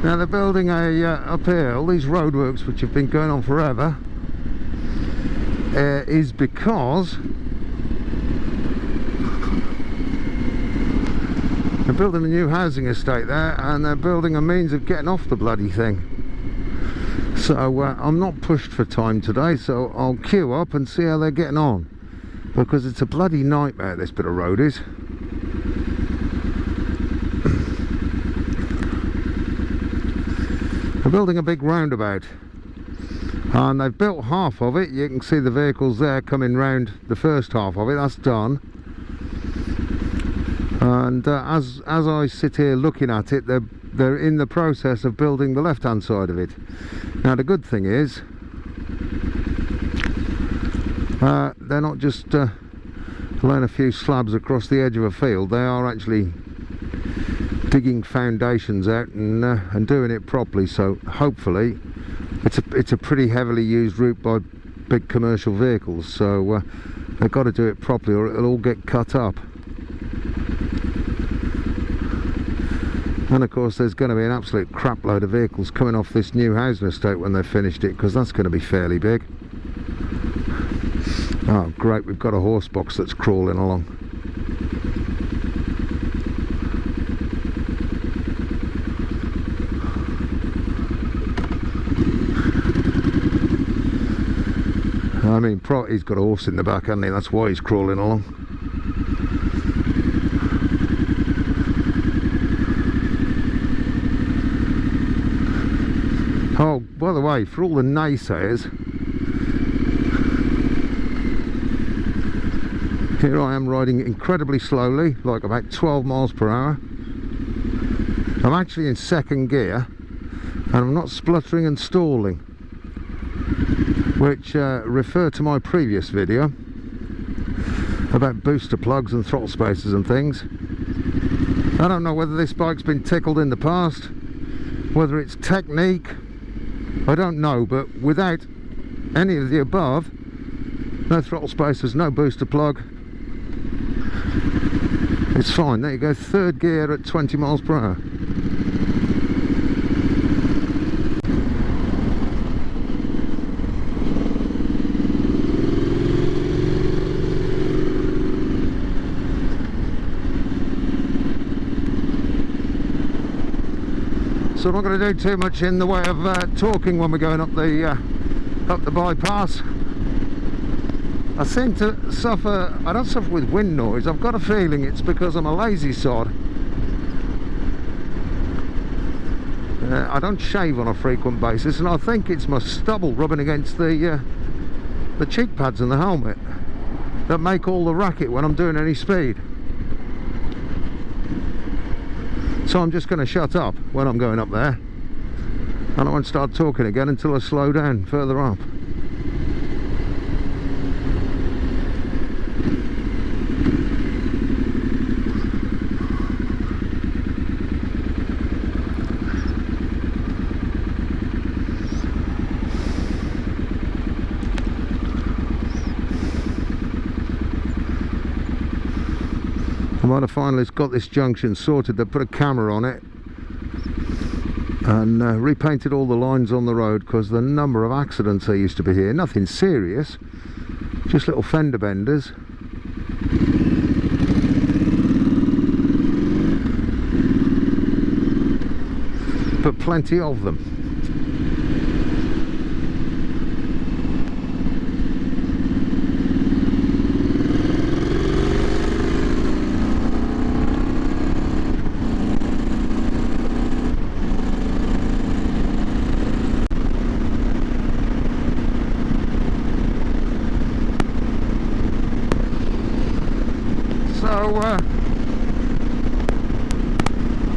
Now they're building a up here, all these roadworks which have been going on forever, is because they're building a new housing estate there, and they're building a means of getting off the bloody thing. So I'm not pushed for time today, so I'll queue up and see how they're getting on, because it's a bloody nightmare, this bit of road is. They're building a big roundabout, and they've built half of it. You can see the vehicles there coming round the first half of it. That's done. And as I sit here looking at it, they're in the process of building the left hand side of it. Now the good thing is they're not just laying a few slabs across the edge of a field. They are actually digging foundations out and doing it properly. So hopefully it's a pretty heavily used route by big commercial vehicles, so they've got to do it properly or it'll all get cut up. And of course there's going to be an absolute crap load of vehicles coming off this new housing estate when they've finished it, because that's going to be fairly big. Oh great, we've got a horse box that's crawling along. I mean, he's got a horse in the back, hasn't he? That's why he's crawling along. Oh, by the way, for all the naysayers, here I am riding incredibly slowly, like about 12 miles per hour. I'm actually in second gear, and I'm not spluttering and stalling, which refer to my previous video about booster plugs and throttle spacers and things. I don't know whether this bike's been tickled in the past, whether it's technique, I don't know, but without any of the above, no throttle spacers, no booster plug, it's fine. There you go, third gear at 20 miles per hour. So I'm not going to do too much in the way of talking when we're going up the bypass. I seem to suffer, I don't suffer with wind noise. I've got a feeling it's because I'm a lazy sod. I don't shave on a frequent basis, and I think it's my stubble rubbing against the cheek pads and the helmet that make all the racket when I'm doing any speed. So I'm just going to shut up when I'm going up there, and I won't start talking again until I slow down further up. I might have finally got this junction sorted. They put a camera on it and repainted all the lines on the road, because the number of accidents there used to be here, nothing serious, just little fender benders. But plenty of them.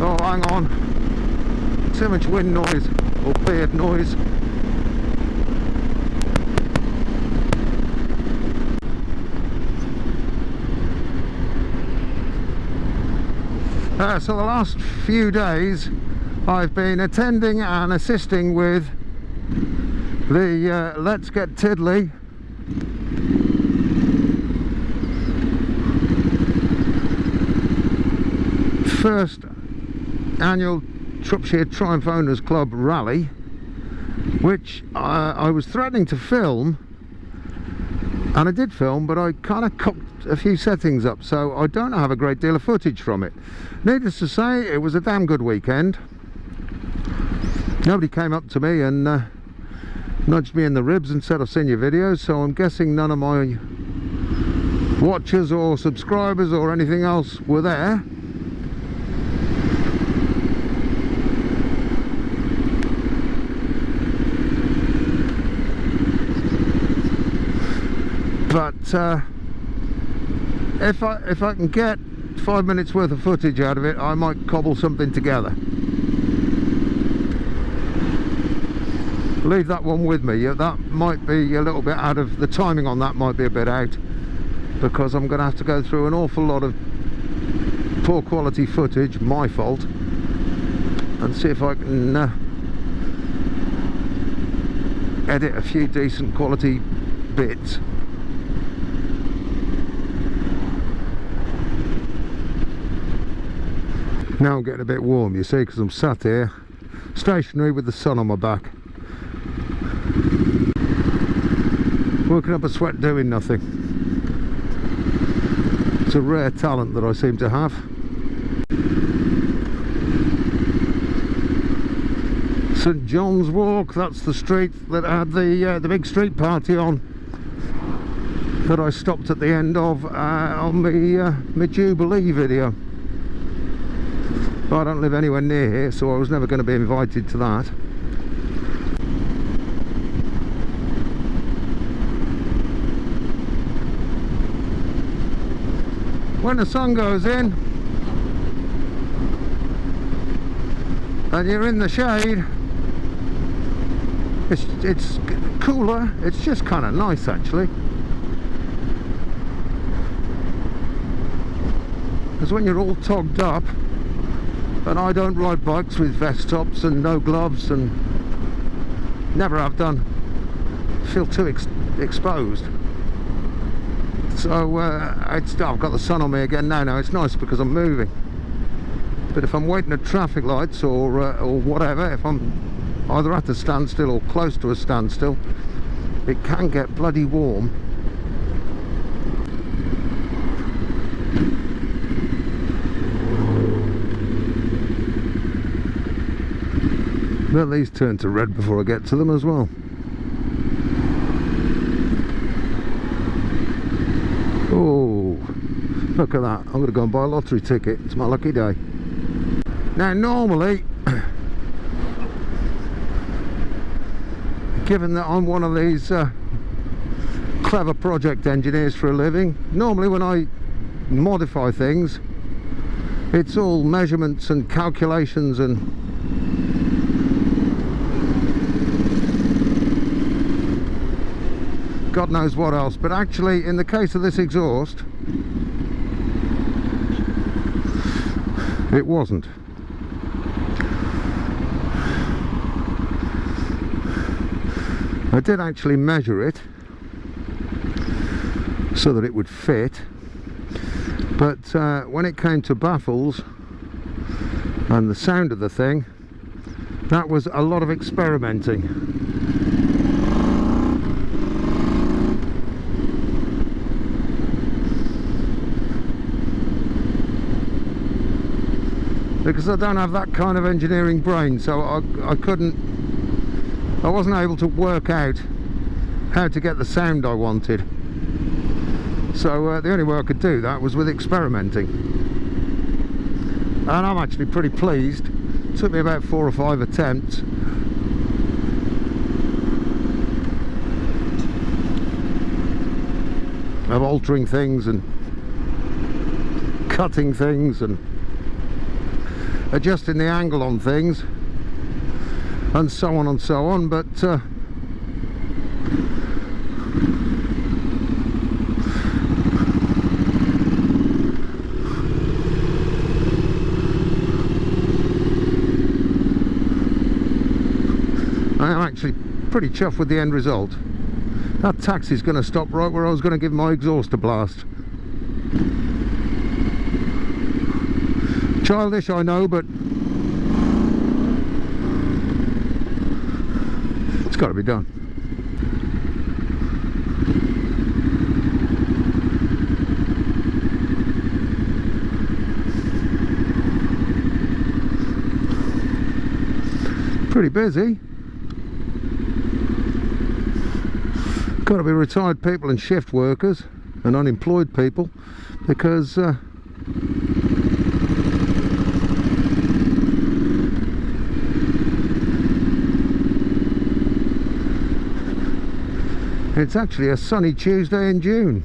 Oh, hang on, too much wind noise, or beard noise. So the last few days I've been attending and assisting with the Let's Get Tiddly first annual Shropshire Triumph Owners Club rally, which I was threatening to film, and I did film, but I kind of cocked a few settings up, so I don't have a great deal of footage from it. Needless to say, it was a damn good weekend. Nobody came up to me and nudged me in the ribs and said, I've seen your videos, so I'm guessing none of my watchers or subscribers or anything else were there. But if I can get 5 minutes worth of footage out of it, I might cobble something together. Leave that one with me. Yeah, that might be a little bit out of the timing on that, might be a bit out, because I'm going to have to go through an awful lot of poor quality footage, my fault, and see if I can edit a few decent quality bits. Now I'm getting a bit warm, you see, because I'm sat here stationary with the sun on my back, working up a sweat doing nothing. It's a rare talent that I seem to have. St John's Walk, that's the street that had the big street party on, that I stopped at the end of on my Jubilee video. But I don't live anywhere near here, so I was never going to be invited to that. When the sun goes in and you're in the shade, it's cooler. It's just kind of nice, actually. Because when you're all togged up, and I don't ride bikes with vest tops and no gloves, and never have done, feel too exposed. So I've got the sun on me again now. Now it's nice because I'm moving, but if I'm waiting at traffic lights or whatever, if I'm either at a standstill or close to a standstill, it can get bloody warm. But these turn to red before I get to them as well. Oh, look at that. I'm going to go and buy a lottery ticket. It's my lucky day. Now normally, given that I'm one of these clever project engineers for a living, normally when I modify things, it's all measurements and calculations and God knows what else. But actually, in the case of this exhaust, it wasn't. I did actually measure it so that it would fit, but when it came to baffles and the sound of the thing, that was a lot of experimenting. Because I don't have that kind of engineering brain, so I wasn't able to work out how to get the sound I wanted. So the only way I could do that was with experimenting. And I'm actually pretty pleased. It took me about 4 or 5 attempts. Of altering things and cutting things and adjusting the angle on things and so on, but I am actually pretty chuffed with the end result. That taxi's going to stop right where I was going to give my exhaust a blast. Childish, I know, but got to be done. Pretty busy. Got to be retired people and shift workers and unemployed people, because it's actually a sunny Tuesday in June.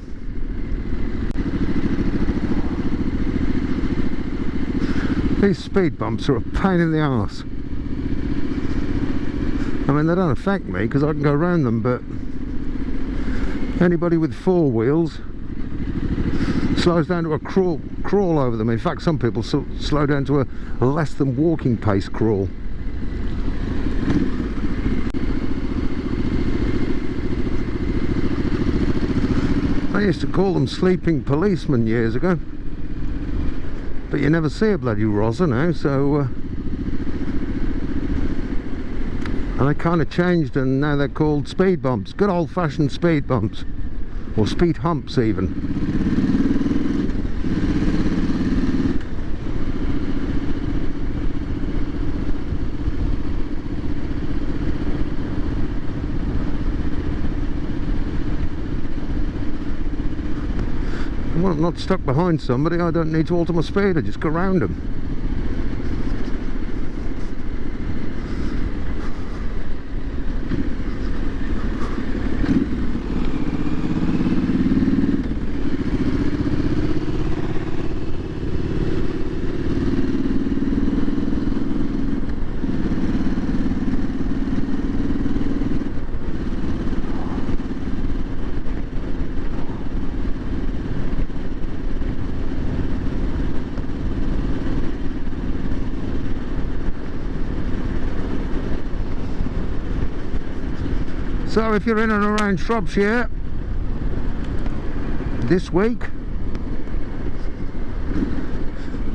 These speed bumps are a pain in the arse. I mean, they don't affect me because I can go around them, but anybody with four wheels slows down to a crawl over them. In fact, some people slow down to a less than walking pace crawl. I used to call them sleeping policemen years ago, but you never see a bloody roser now, so and they kind of changed, and now they're called speed bumps. Good old-fashioned speed bumps, or speed humps even. And when I'm not stuck behind somebody, I don't need to alter my speed, I just go round them. So if you're in and around Shropshire this week,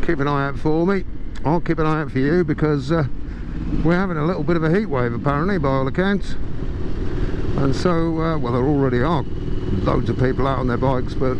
keep an eye out for me. I'll keep an eye out for you, because we're having a little bit of a heat wave apparently, by all accounts. And so, well, there already are loads of people out on their bikes, but